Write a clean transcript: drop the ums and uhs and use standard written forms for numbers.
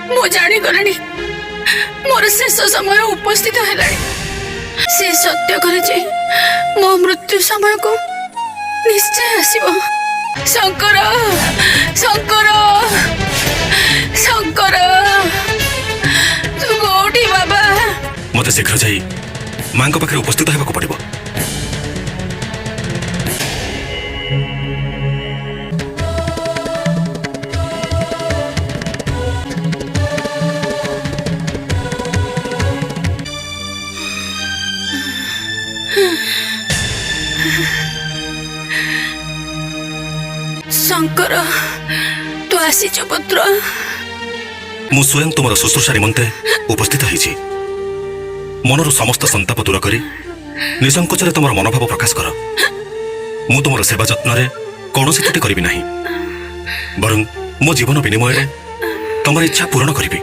मु जानी गलानी मोर शेष समय उपस्थित है। से सत्य करे जे मो मृत्यु समय को निश्चय आसीबो। शंकर शंकर शंकर तू कोठी बाबा? मते शीघ्र जाई मां को पाखे उपस्थित होगा पड़ो। शंकर तू आसी पुत्र। मु स्वयं तुम शुश्रूषा निमंते उपस्थित होइछि। मनर समस्त संताप दूर करी निसंकोचरे तुम मनोभाव प्रकाश कर। मु तुम सेवा जत्न कौन त्रुटि करी नहीं, बरं मो जीवन विनिमय तुम इच्छा पूरण करी।